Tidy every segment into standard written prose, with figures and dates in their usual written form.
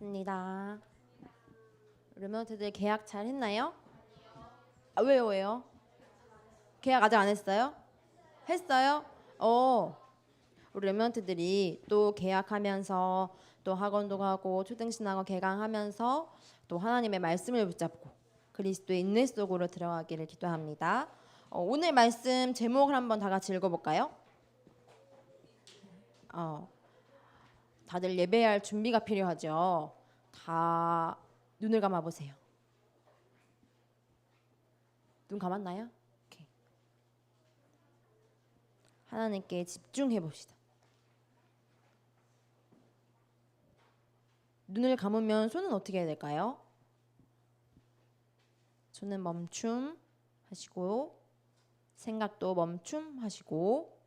반갑습니다. 르몬트들 계약 잘 했나요? 왜요? 계약 아직 안 했어요? 했어요? 우리 르몬트들이 또 계약하면서 또 학원도 가고 초등신학원 개강하면서 또 하나님의 말씀을 붙잡고 그리스도의 인내 속으로 들어가기를 기도합니다. 오늘 말씀 제목을 한번 다 같이 읽어볼까요? 다들 예배할 준비가 필요하죠. 다 눈을 감아 보세요. 눈 감았나요? 오케이. 하나님께 집중해 봅시다. 눈을 감으면 손은 어떻게 해야 될까요? 손은 멈춤 하시고 생각도 멈춤 하시고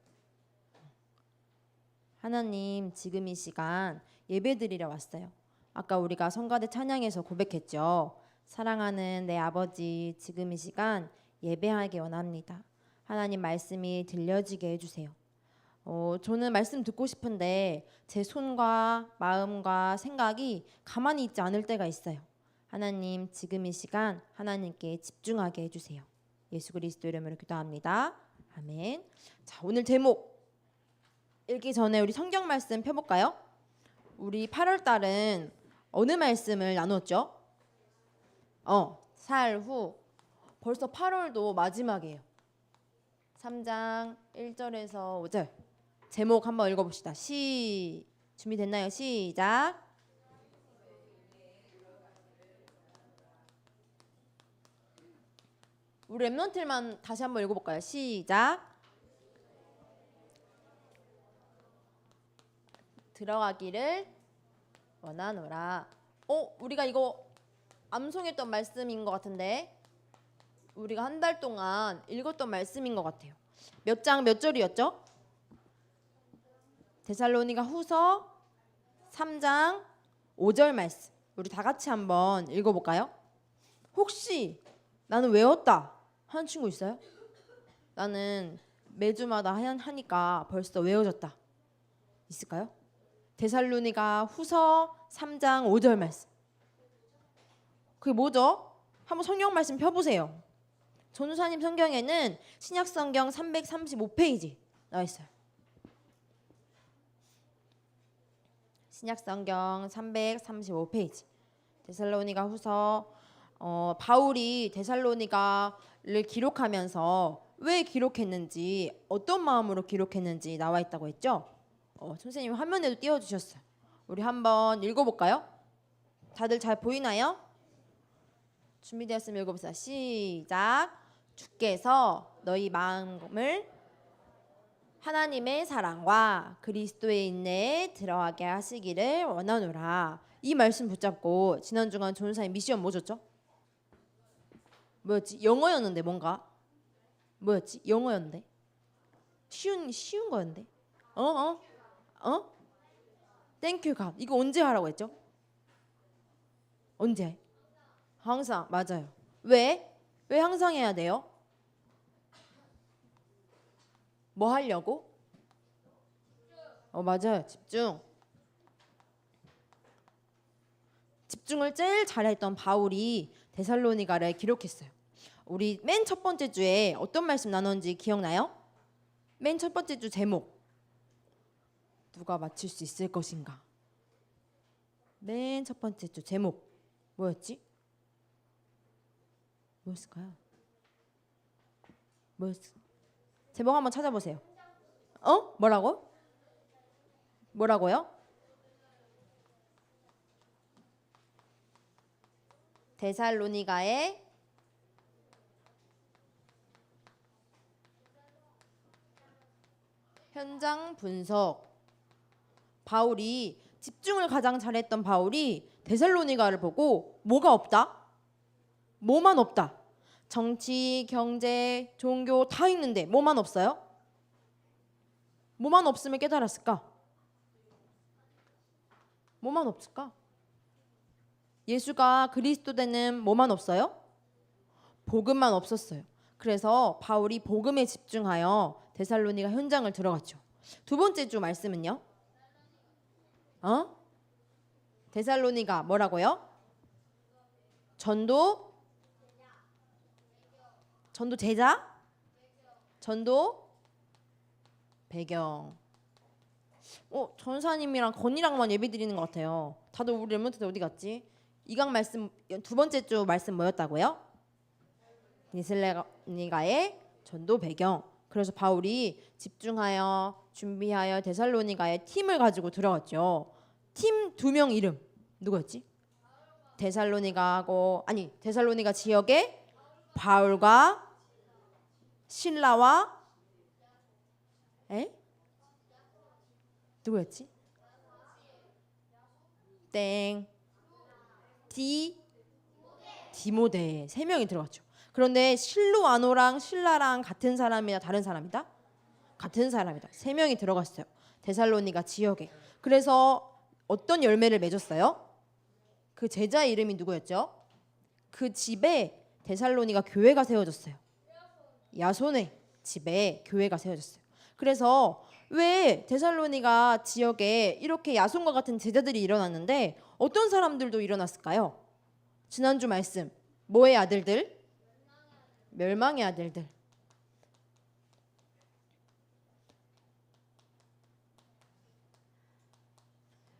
하나님 지금 이 시간 예배드리러 왔어요. 아까 우리가 성가대 찬양에서 고백했죠. 사랑하는 내 아버지 지금 이 시간 예배하기 원합니다. 하나님 말씀이 들려지게 해주세요. 저는 말씀 듣고 싶은데 제 손과 마음과 생각이 가만히 있지 않을 때가 있어요. 하나님 지금 이 시간 하나님께 집중하게 해주세요. 예수 그리스도 이름으로 기도합니다. 아멘. 자, 오늘 제목 읽기 전에 우리 성경 말씀 펴볼까요? 우리 8월 달은 어느 말씀을 나눴죠? 살 후. 벌써 8월도 마지막이에요. 3장 1절에서 5절 제목 한번 읽어봅시다. 준비됐나요? 시작. 우리 랩런트만 다시 한번 읽어볼까요? 시작. 들어가기를 원하노라. 우리가 이거 암송했던 말씀인 것 같은데 우리가 한 달 동안 읽었던 말씀인 것 같아요. 몇 장 몇 절이었죠? 데살로니가 후서 3장 5절 말씀 우리 다 같이 한번 읽어볼까요? 혹시 나는 외웠다 하는 친구 있어요? 나는 매주마다 하니까 벌써 외워졌다 있을까요? 데살로니가 후서 3장 5절 말씀 그게 뭐죠? 한번 성경 말씀 펴보세요. 전우사님 성경에는 신약성경 335페이지 나와 있어요. 신약성경 335페이지 데살로니가 후서 바울이 데살로니가를 기록하면서 왜 기록했는지 어떤 마음으로 기록했는지 나와 있다고 했죠? 선생님 화면에도 띄워주셨어요. 우리 한번 읽어볼까요? 다들 잘 보이나요? 준비되었으면 읽어보세요. 시작. 주께서 너희 마음을 하나님의 사랑과 그리스도의 인내에 들어가게 하시기를 원하노라. 이 말씀 붙잡고 지난 주간 전우사님 미션 뭐 줬죠? 뭐였지? 영어였는데 뭔가 뭐였지? 영어였는데 쉬운 거였는데 땡큐 갓 이거 언제 하라고 했죠? 언제? 항상 맞아요. 왜 항상 해야 돼요? 뭐 하려고? 맞아요. 집중을 제일 잘했던 바울이 데살로니가를 기록했어요. 우리 맨 첫 번째 주에 어떤 말씀 나눴는지 기억나요? 맨 첫 번째 주 제목 누가 맞힐 수 있을 것인가? 맨 첫 번째 주 제목 뭐였지? 뭐였을까요? 제목 한번 찾아보세요. 뭐라고요? 데살로니가의 현장 분석. 바울이 집중을 가장 잘했던 바울이 데살로니가를 보고 뭐가 없다? 뭐만 없다. 정치, 경제, 종교 다 있는데 뭐만 없어요? 뭐만 없으면 깨달았을까? 뭐만 없을까? 예수가 그리스도 되는 뭐만 없어요? 복음만 없었어요. 그래서 바울이 복음에 집중하여 데살로니가 현장을 들어갔죠. 두 번째 주 말씀은요? 데살로니가 뭐라고요? 전도 제자? 전도 배경. 전사님이랑 건이랑만 예배 드리는 것 같아요. 다들 우리 렘넌트들 어디 갔지? 이강 말씀 두 번째 주 말씀 뭐였다고요? 데살로니가의 전도 배경. 그래서 바울이 집중하여 준비하여 데살로니가의 팀을 가지고 들어갔죠. 팀 2명 이름 누구였지? 데살로니가 지역에 바울과 실라와 누구였지? 디모데 3명이 들어갔죠. 그런데 실루아노랑 실라랑 같은 사람이나 다른 사람이다? 같은 사람이다. 3명이 들어갔어요. 데살로니가 지역에. 그래서 어떤 열매를 맺었어요? 그 제자 이름이 누구였죠? 그 집에 데살로니가 교회가 세워졌어요. 야손의 집에 교회가 세워졌어요. 그래서 왜 데살로니가 지역에 이렇게 야손과 같은 제자들이 일어났는데 어떤 사람들도 일어났을까요? 지난주 말씀 뭐의 아들들? 멸망의 아들들.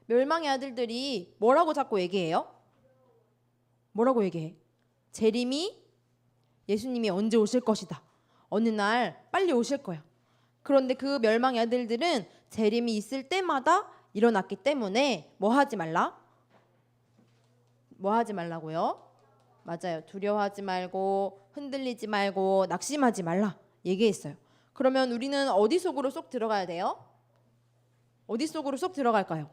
멸망의 아들들이 뭐라고 자꾸 얘기해요? 뭐라고 얘기해? 예수님이 언제 오실 것이다. 어느 날 빨리 오실 거야. 그런데 그 멸망의 아들들은 재림이 있을 때마다 일어났기 때문에 뭐 하지 말라? 뭐 하지 말라고요? 맞아요. 두려워하지 말고 흔들리지 말고 낙심하지 말라 얘기했어요. 그러면 우리는 어디 속으로 쏙 들어가야 돼요? 어디 속으로 쏙 들어갈까요?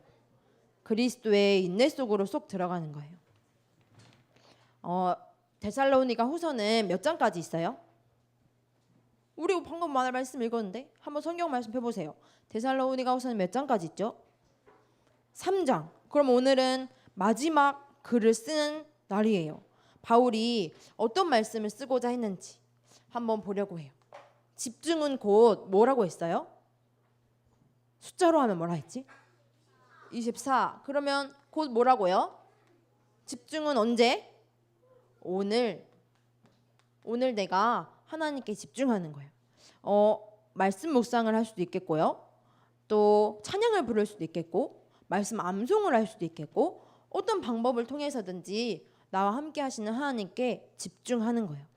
그리스도의 인내 속으로 쏙 들어가는 거예요. 데살로니가 후서는 몇 장까지 있어요? 우리 방금 말씀 읽었는데 한번 성경 말씀 펴보세요. 데살로니가 후서는 몇 장까지 있죠? 3장. 그럼 오늘은 마지막 글을 쓰는 날이에요. 바울이 어떤 말씀을 쓰고자 했는지 한번 보려고 해요. 집중은 곧 뭐라고 했어요? 숫자로 하면 뭐라 했지? 24. 그러면 곧 뭐라고요? 집중은 언제? 오늘 내가 하나님께 집중하는 거예요. 말씀 묵상을 할 수도 있겠고요. 또 찬양을 부를 수도 있겠고 말씀 암송을 할 수도 있겠고 어떤 방법을 통해서든지 나와 함께 하시는 하나님께 집중하는 거예요.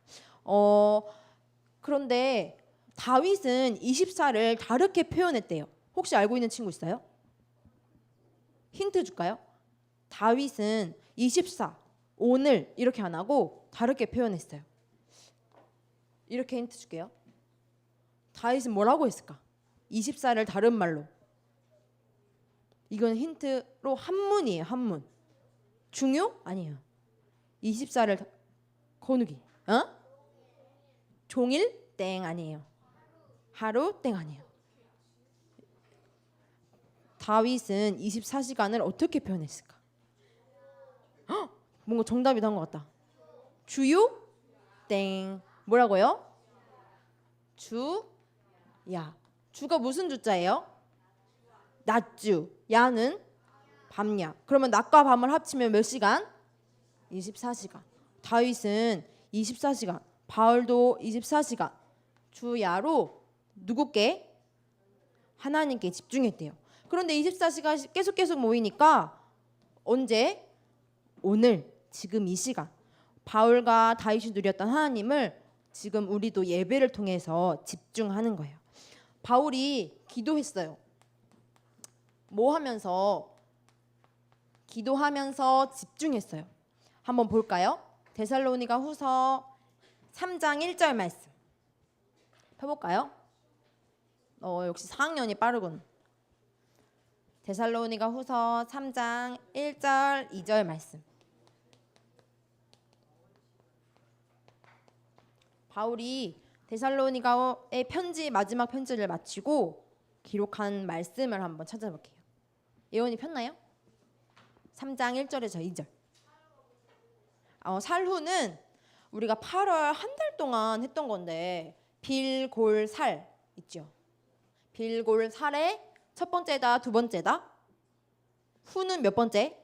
그런데 다윗은 24를 다르게 표현했대요. 혹시 알고 있는 친구 있어요? 힌트 줄까요? 다윗은 24, 오늘 이렇게 안 하고 다르게 표현했어요. 이렇게 힌트 줄게요. 다윗은 뭐라고 했을까? 24를 다른 말로. 이건 힌트로 한문이에요. 한문. 중요? 아니에요. 24를 건우기. 종일? 땡 아니에요. 하루? 땡 아니에요. 다윗은 24시간을 어떻게 표현했을까? 뭔가 정답이 나온 것 같다. 주요? 땡. 뭐라고요? 야. 주가 무슨 주자예요? 낮주. 야는 밤야. 그러면 낮과 밤을 합치면 몇 시간? 24시간. 다윗은 24시간. 바울도 24시간. 주야로 누구께? 하나님께 집중했대요. 그런데 24시간 계속 모이니까 언제? 오늘, 지금 이 시간. 바울과 다윗이 누렸던 하나님을 지금 우리도 예배를 통해서 집중하는 거예요. 바울이 기도했어요. 뭐 하면서? 기도하면서 집중했어요. 한번 볼까요? 데살로니가 후서 3장 1절 말씀 펴볼까요? 역시 4학년이 빠르군. 데살로니가 후서 3장 1절 2절 말씀. 바울이 데살로니가의 마지막 편지를 마치고 기록한 말씀을 한번 찾아볼게요. 예원이 폈나요? 3장 1절에서 2절. 살후는 우리가 8월 한 달 동안 했던 건데 빌골살 있죠. 빌골살의 첫 번째다, 두 번째다. 후는 몇 번째?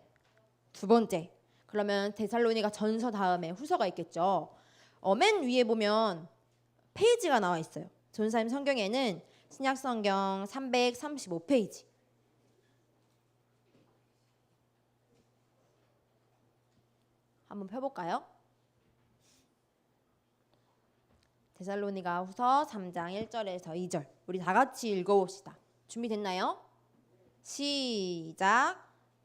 두 번째, 그러면 데살로니가 전서 다음에 후서가 있겠죠. 맨 위에 보면 페이지가 나와 있어요. 전사님 성경에는 신약 성경 335페이지. 한번 펴볼까요? 데살로니가 후서 3장 1절에서 2절. 우리 다 같이 읽어봅시다. 준비됐나요? 시작.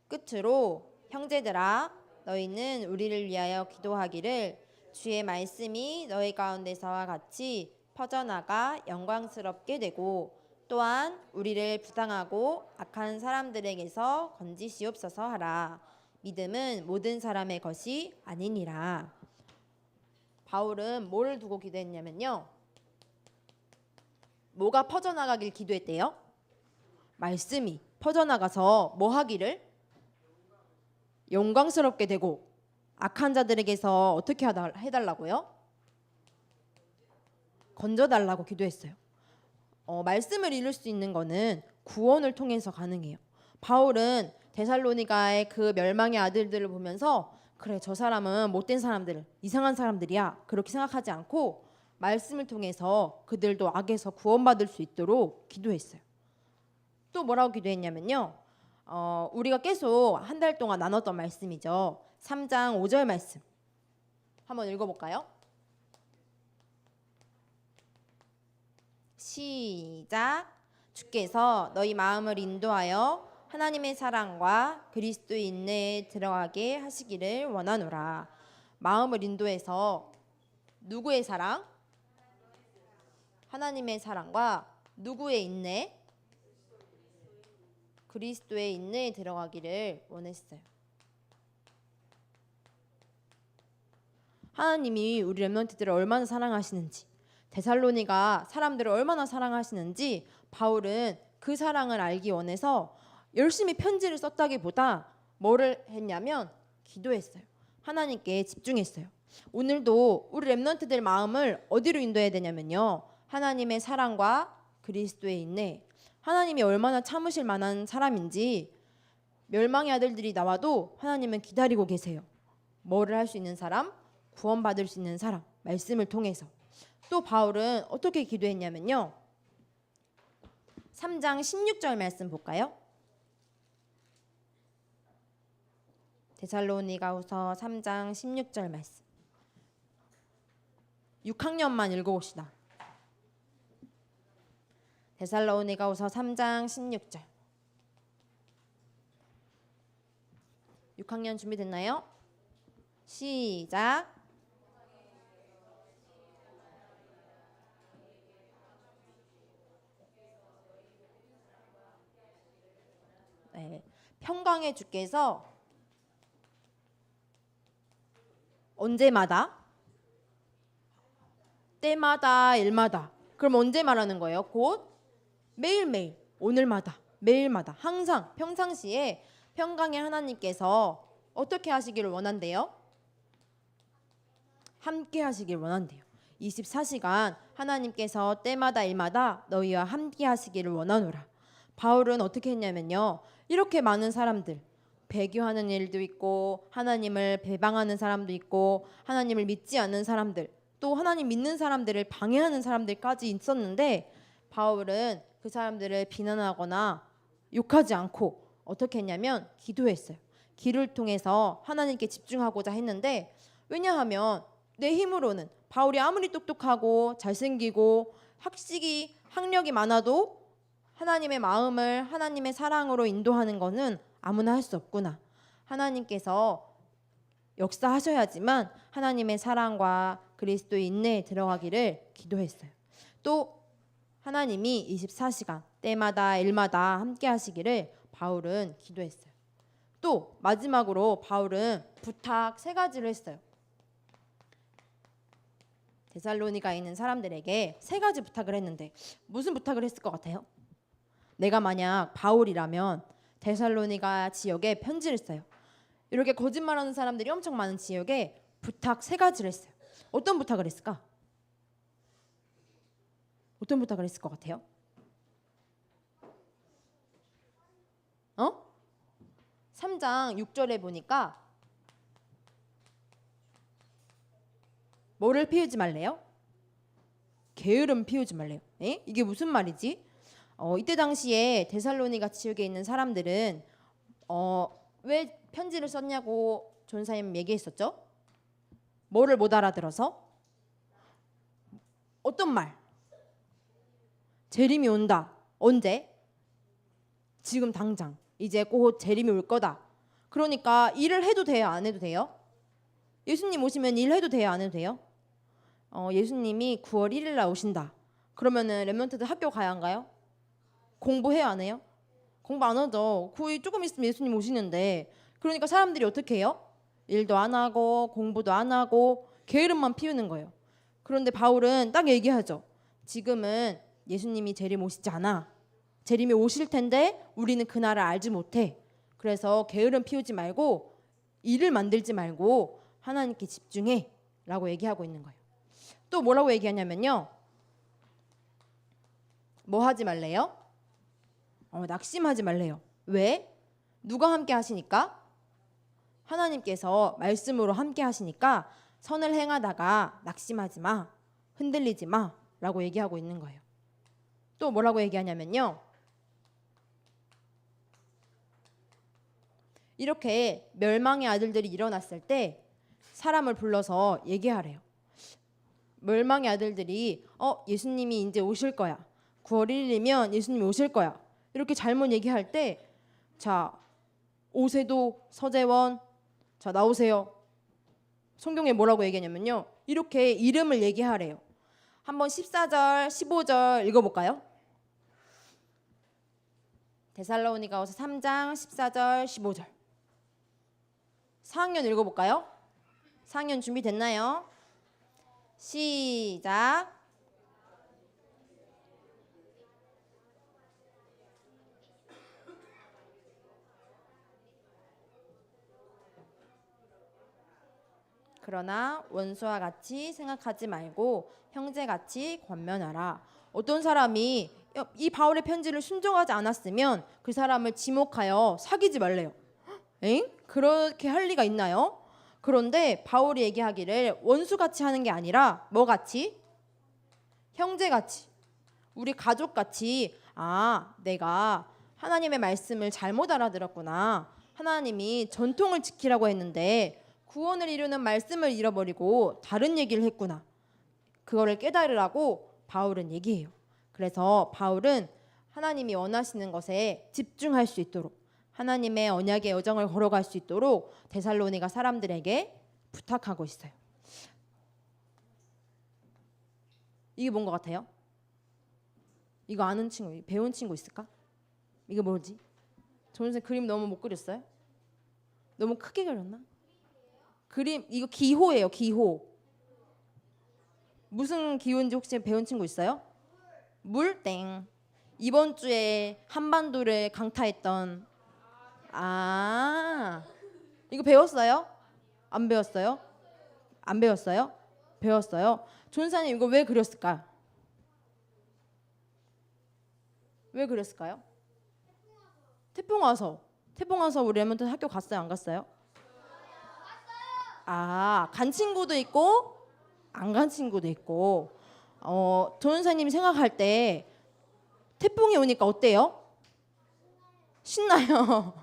끝으로 형제들아 너희는 우리를 위하여 기도하기를 주의 말씀이 너희 가운데서와 같이 퍼져나가 영광스럽게 되고 또한 우리를 부당하고 악한 사람들에게서 건지시옵소서 하라. 믿음은 모든 사람의 것이 아니니라. 바울은 뭘 두고 기도했냐면요. 뭐가 퍼져나가길 기도했대요? 말씀이 퍼져나가서 뭐 하기를? 영광스럽게 되고 악한 자들에게서 어떻게 해달라고요? 건져달라고 기도했어요. 말씀을 이룰 수 있는 거는 구원을 통해서 가능해요. 바울은 데살로니가의 그 멸망의 아들들을 보면서 그래 저 사람은 못된 사람들, 이상한 사람들이야 그렇게 생각하지 않고 말씀을 통해서 그들도 악에서 구원받을 수 있도록 기도했어요. 또 뭐라고 기도했냐면요. 우리가 계속 한 달 동안 나눴던 말씀이죠. 3장 5절 말씀 한번 읽어볼까요? 시작. 주께서 너희 마음을 인도하여 하나님의 사랑과 그리스도의 인내에 들어가게 하시기를 원하노라. 마음을 인도해서 누구의 사랑? 하나님의 사랑과 누구의 인내? 그리스도의 인내에 들어가기를 원했어요. 하나님이 우리 렘넌트들을 얼마나 사랑하시는지, 데살로니가 사람들을 얼마나 사랑하시는지 바울은 그 사랑을 알기 원해서 열심히 편지를 썼다기보다 뭐를 했냐면 기도했어요. 하나님께 집중했어요. 오늘도 우리 렘넌트들 마음을 어디로 인도해야 되냐면요. 하나님의 사랑과 그리스도의 인내. 하나님이 얼마나 참으실 만한 사람인지 멸망의 아들들이 나와도 하나님은 기다리고 계세요. 뭐를 할 수 있는 사람? 구원받을 수 있는 사람. 말씀을 통해서. 또 바울은 어떻게 기도했냐면요. 3장 16절 말씀 볼까요? 데살로니가후서 3장 16절 말씀. 6학년만 읽어봅시다. 데살로니가후서 3장 16절. 6학년 준비됐나요? 시작. 네, 평강의 주께서 언제마다? 때마다, 일마다. 그럼 언제 말하는 거예요? 곧 매일매일, 오늘마다, 매일마다, 항상, 평상시에 평강의 하나님께서 어떻게 하시기를 원한대요? 함께 하시길 원한대요. 24시간 하나님께서 때마다 일마다 너희와 함께 하시기를 원하노라. 바울은 어떻게 했냐면요. 이렇게 많은 사람들, 배교하는 일도 있고 하나님을 배방하는 사람도 있고 하나님을 믿지 않는 사람들, 또 하나님 믿는 사람들을 방해하는 사람들까지 있었는데 바울은 그 사람들을 비난하거나 욕하지 않고 어떻게 했냐면 기도했어요. 기도를 통해서 하나님께 집중하고자 했는데, 왜냐하면 내 힘으로는 바울이 아무리 똑똑하고 잘생기고 학력이 많아도 하나님의 마음을 하나님의 사랑으로 인도하는 것은 아무나 할 수 없구나. 하나님께서 역사하셔야지만 하나님의 사랑과 그리스도의 인내에 들어가기를 기도했어요. 또 하나님이 24시간 때마다 일마다 함께 하시기를 바울은 기도했어요. 또 마지막으로 바울은 부탁 3가지를 했어요. 데살로니가에 있는 사람들에게 3가지 부탁을 했는데 무슨 부탁을 했을 것 같아요? 내가 만약 바울이라면 데살로니가 지역에 편지를 써요. 이렇게 거짓말하는 사람들이 엄청 많은 지역에 부탁 3가지를 했어요. 어떤 부탁을 했을까? 어떤 부탁을 했을 것 같아요? 3장 6절에 보니까 뭐를 피우지 말래요? 게으름 피우지 말래요. 에? 이게 무슨 말이지? 이때 당시에 데살로니가 지역에 있는 사람들은 왜 편지를 썼냐고 전사님 얘기했었죠? 뭐를 못 알아들어서? 어떤 말? 재림이 온다. 언제? 지금 당장. 이제 곧 재림이 올 거다. 그러니까 일을 해도 돼요? 안 해도 돼요? 예수님 오시면 일해도 돼요? 안 해도 돼요? 예수님이 9월 1일 날 오신다. 그러면은 렘넌트들 학교 가야 한가요? 공부해요? 안 해요? 공부 안 하죠. 거의 조금 있으면 예수님 오시는데, 그러니까 사람들이 어떻게 해요? 일도 안 하고 공부도 안 하고 게으름만 피우는 거예요. 그런데 바울은 딱 얘기하죠. 지금은 예수님이 재림 오시지 않아. 재림이 오실 텐데 우리는 그날을 알지 못해. 그래서 게으름 피우지 말고 일을 만들지 말고 하나님께 집중해 라고 얘기하고 있는 거예요. 또 뭐라고 얘기하냐면요, 뭐 하지 말래요? 낙심하지 말래요. 왜? 누가 함께 하시니까? 하나님께서 말씀으로 함께 하시니까 선을 행하다가 낙심하지 마, 흔들리지 마 라고 얘기하고 있는 거예요. 또 뭐라고 얘기하냐면요, 이렇게 멸망의 아들들이 일어났을 때 사람을 불러서 얘기하래요. 멸망의 아들들이 예수님이 이제 오실 거야, 9월 1일이면 예수님이 오실 거야, 이렇게 잘못 얘기할 때, 자, 오세도, 서재원, 자 나오세요. 성경에 뭐라고 얘기하냐면요, 이렇게 이름을 얘기하래요. 한번 14절 15절 읽어볼까요? 데살로니가후서 3장 14절 15절. 4학년 읽어볼까요? 4학년 준비됐나요? 시작. 그러나 원수와 같이 생각하지 말고 형제같이 권면하라. 어떤 사람이 이 바울의 편지를 순종하지 않았으면 그 사람을 지목하여 사귀지 말래요. 엥? 그렇게 할 리가 있나요? 그런데 바울이 얘기하기를 원수같이 하는 게 아니라 뭐같이? 형제같이, 우리 가족같이, 내가 하나님의 말씀을 잘못 알아들었구나, 하나님이 전통을 지키라고 했는데 구원을 이루는 말씀을 잃어버리고 다른 얘기를 했구나, 그거를 깨달으라고 바울은 얘기해요. 그래서 바울은 하나님이 원하시는 것에 집중할 수 있도록, 하나님의 언약의 여정을 걸어갈 수 있도록 데살로니가 사람들에게 부탁하고 있어요. 이게 뭔 것 같아요? 이거 아는 친구, 배운 친구 있을까? 이게 뭐지? 저 선생님 그림 너무 못 그렸어요? 너무 크게 그렸나? 그림 이거 기호예요. 기호. 무슨 기호인지 혹시 배운 친구 있어요? 물? 땡. 이번 주에 한반도를 강타했던, 이거 배웠어요? 안 배웠어요? 안 배웠어요? 배웠어요. 존사님 이거 왜 그렸을까요? 왜 그렸을까요? 태풍 와서 우리 렘넌트 학교 갔어요? 안 갔어요? 간 친구도 있고 안 간 친구도 있고. 전사님 생각할 때 태풍이 오니까 어때요? 신나요.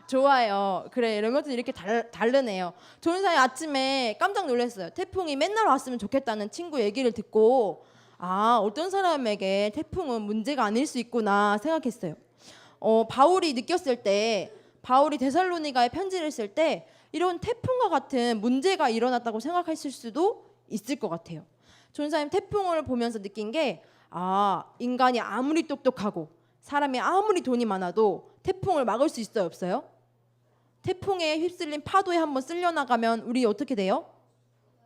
좋아요. 그래, 렘넌트 이렇게 다르네요. 전사님 아침에 깜짝 놀랐어요. 태풍이 맨날 왔으면 좋겠다는 친구 얘기를 듣고, 어떤 사람에게 태풍은 문제가 아닐 수 있구나 생각했어요. 바울이 느꼈을 때, 바울이 데살로니가에 편지를 쓸 때 이런 태풍과 같은 문제가 일어났다고 생각했을 수도 있을 것 같아요. 전사님 태풍을 보면서 느낀 게, 인간이 아무리 똑똑하고 사람이 아무리 돈이 많아도 태풍을 막을 수 있어요, 없어요? 태풍에 휩쓸린 파도에 한번 쓸려나가면 우리 어떻게 돼요?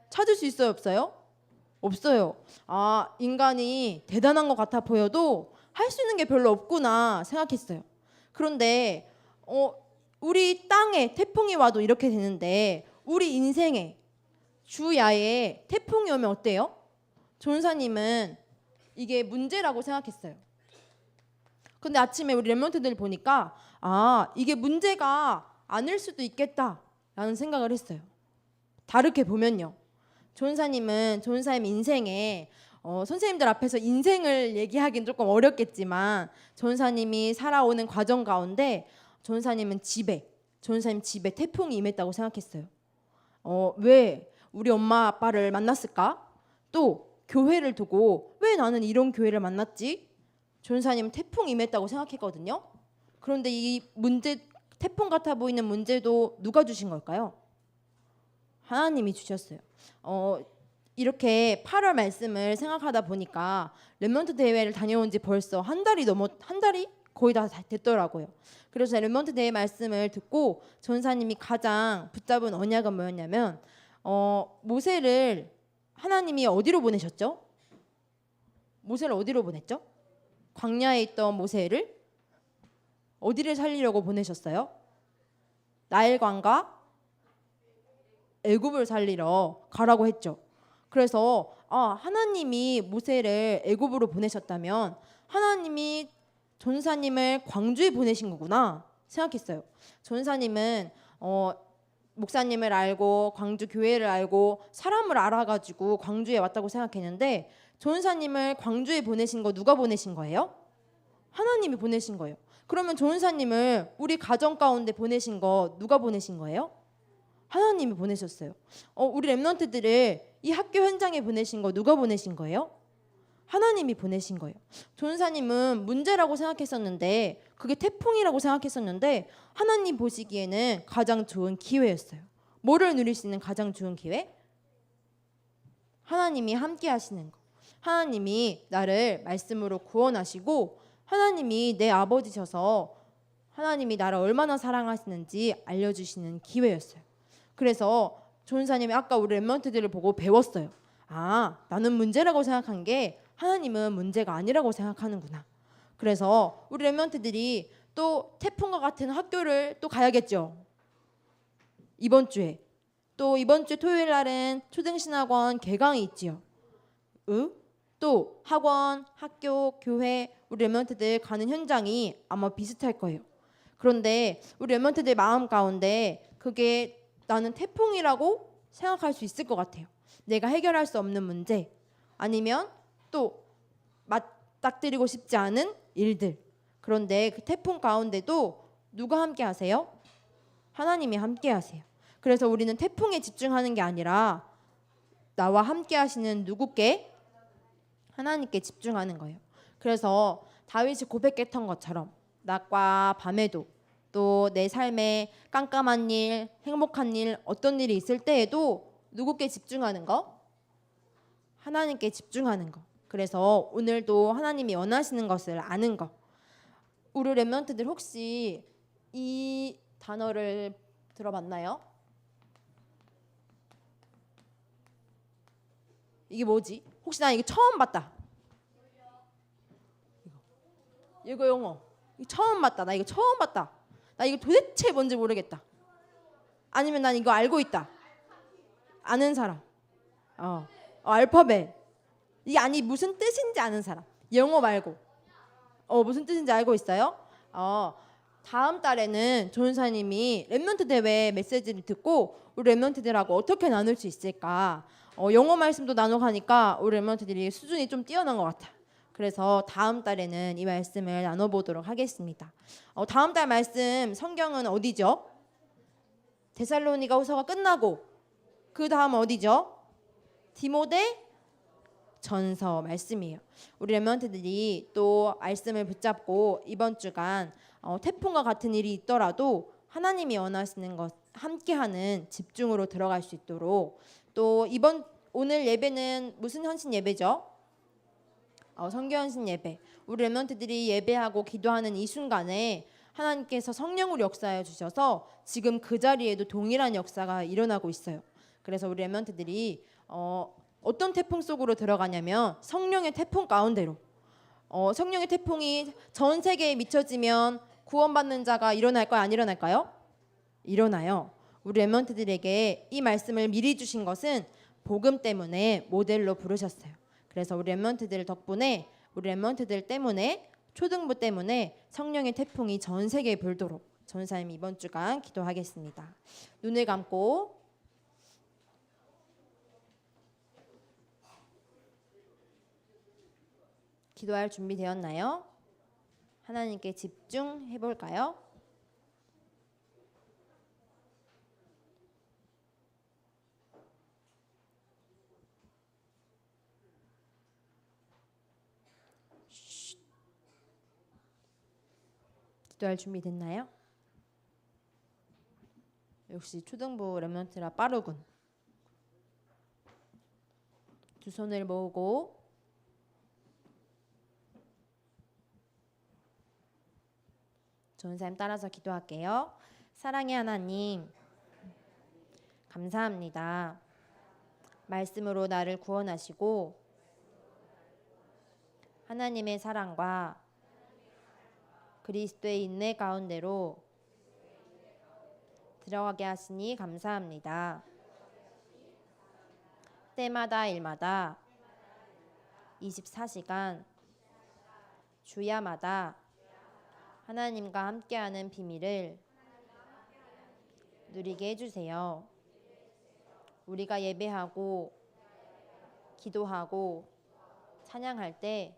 찾을 수 있어요, 없어요? 없어요. 인간이 대단한 것 같아 보여도 할 수 있는 게 별로 없구나 생각했어요. 그런데 우리 땅에 태풍이 와도 이렇게 되는데 우리 인생에 주야에 태풍이 오면 어때요? 전사님은 이게 문제라고 생각했어요. 근데 아침에 우리 렘넌트들 보니까 이게 문제가 아닐 수도 있겠다라는 생각을 했어요. 다르게 보면요. 조은사님은 조은사님 인생에 선생님들 앞에서 인생을 얘기하기는 조금 어렵겠지만 조은사님이 살아오는 과정 가운데 조은사님 집에 태풍이 임했다고 생각했어요. 왜 우리 엄마 아빠를 만났을까? 또 교회를 두고 왜 나는 이런 교회를 만났지? 조은사님은 태풍이 임했다고 생각했거든요. 그런데 이 문제, 태풍 같아 보이는 문제도 누가 주신 걸까요? 하나님이 주셨어요. 이렇게 8월 말씀을 생각하다 보니까 렘넌트 대회를 다녀온 지 벌써 한 달이 거의 다 됐더라고요. 그래서 렘넌트 대회 말씀을 듣고 전사님이 가장 붙잡은 언약은 뭐였냐면 모세를 하나님이 어디로 보내셨죠? 모세를 어디로 보냈죠? 광야에 있던 모세를 어디를 살리려고 보내셨어요? 나일강과 애굽을 살리러 가라고 했죠. 그래서 하나님이 모세를 애굽으로 보내셨다면 하나님이 전사님을 광주에 보내신 거구나 생각했어요. 전사님은 목사님을 알고 광주 교회를 알고 사람을 알아가지고 광주에 왔다고 생각했는데 전사님을 광주에 보내신 거 누가 보내신 거예요? 하나님이 보내신 거예요. 그러면 전사님을 우리 가정 가운데 보내신 거 누가 보내신 거예요? 하나님이 보내셨어요. 우리 렘넌트들을 이 학교 현장에 보내신 거 누가 보내신 거예요? 하나님이 보내신 거예요. 전사님은 문제라고 생각했었는데 그게 태풍이라고 생각했었는데 하나님 보시기에는 가장 좋은 기회였어요. 뭐를 누릴 수 있는 가장 좋은 기회? 하나님이 함께 하시는 거. 하나님이 나를 말씀으로 구원하시고 하나님이 내 아버지셔서 하나님이 나를 얼마나 사랑하시는지 알려주시는 기회였어요. 그래서 조은사님이 아까 우리 렘넌트들을 보고 배웠어요. 나는 문제라고 생각한 게 하나님은 문제가 아니라고 생각하는구나. 그래서 우리 렘넌트들이 또 태풍과 같은 학교를 또 가야겠죠. 이번 주에 토요일 날은 초등신학원 개강이 있지요. 또 학원, 학교, 교회 우리 렘넌트들 가는 현장이 아마 비슷할 거예요. 그런데 우리 렘넌트들 마음 가운데 그게 나는 태풍이라고 생각할 수 있을 것 같아요. 내가 해결할 수 없는 문제 아니면 또 맞닥뜨리고 싶지 않은 일들. 그런데 그 태풍 가운데도 누가 함께 하세요? 하나님이 함께 하세요. 그래서 우리는 태풍에 집중하는 게 아니라 나와 함께 하시는 누구께? 하나님께 집중하는 거예요. 그래서 다윗이 고백했던 것처럼 낮과 밤에도 또 내 삶에 깜깜한 일, 행복한 일, 어떤 일이 있을 때에도 누구께 집중하는 거? 하나님께 집중하는 거. 그래서 오늘도 하나님이 원하시는 것을 아는 거. 우리 렘넌트들 혹시 이 단어를 들어봤나요? 이게 뭐지? 혹시 나 이거 처음 봤다. 이거 영어. 이거 처음 봤다. 나 이거 처음 봤다. 나 이거 도대체 뭔지 모르겠다. 아니면 난 이거 알고 있다. 아는 사람. 알파벳. 이게 무슨 뜻인지 아는 사람. 영어 말고. 무슨 뜻인지 알고 있어요? 다음 달에는 조은사님이 렘넌트 대회 메시지를 듣고 우리 렘넌트들하고 어떻게 나눌 수 있을까? 영어 말씀도 나눠가니까 우리 렘넌트들이 수준이 좀 뛰어난 것 같아. 그래서 다음 달에는 이 말씀을 나눠보도록 하겠습니다. 다음 달 말씀 성경은 어디죠? 데살로니가 후서가 끝나고 그 다음 어디죠? 디모데 전서 말씀이에요. 우리 렘넌트들이 또 말씀을 붙잡고 이번 주간 태풍과 같은 일이 있더라도 하나님이 원하시는 것 함께하는 집중으로 들어갈 수 있도록 또 오늘 예배는 무슨 헌신 예배죠? 성교헌신 예배. 우리 렘넌트들이 예배하고 기도하는 이 순간에 하나님께서 성령으로 역사해 주셔서 지금 그 자리에도 동일한 역사가 일어나고 있어요. 그래서 우리 렘넌트들이 어떤 태풍 속으로 들어가냐면 성령의 태풍 가운데로 성령의 태풍이 전 세계에 미쳐지면 구원받는 자가 일어날까요? 안 일어날까요? 일어나요. 우리 렘넌트들에게 이 말씀을 미리 주신 것은 복음 때문에 모델로 부르셨어요. 그래서 우리 렘넌트들 덕분에 우리 렘넌트들 때문에 초등부 때문에 성령의 태풍이 전 세계에 불도록 전사님 이번 주간 기도하겠습니다. 눈을 감고 기도할 준비 되었나요? 하나님께 집중해 볼까요? 기도할 준비 됐나요? 역시 초등부 렘넌트라 빠르군. 두 손을 모으고 전사님 따라서 기도할게요. 사랑의 하나님, 감사합니다. 말씀으로 나를 구원하시고 하나님의 사랑과 그리스도의 인내 가운데로 들어가게 하시니 감사합니다. 때마다 일마다 24시간 주야마다 하나님과 함께하는 비밀을 누리게 해주세요. 우리가 예배하고 기도하고 찬양할 때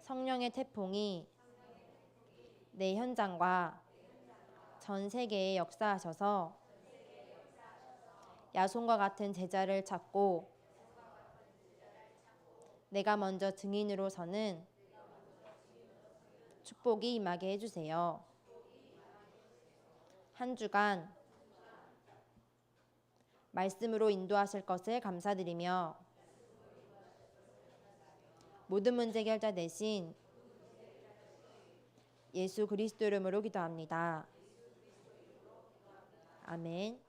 성령의 태풍이 내 현장과 전 세계에 역사하셔서 야손과 같은 제자를 찾고 내가 먼저 증인으로 서는 축복이 임하게 해주세요. 한 주간 말씀으로 인도하실 것을 감사드리며 모든 문제 해결자 되신 예수 그리스도 이름으로 기도합니다. 아멘.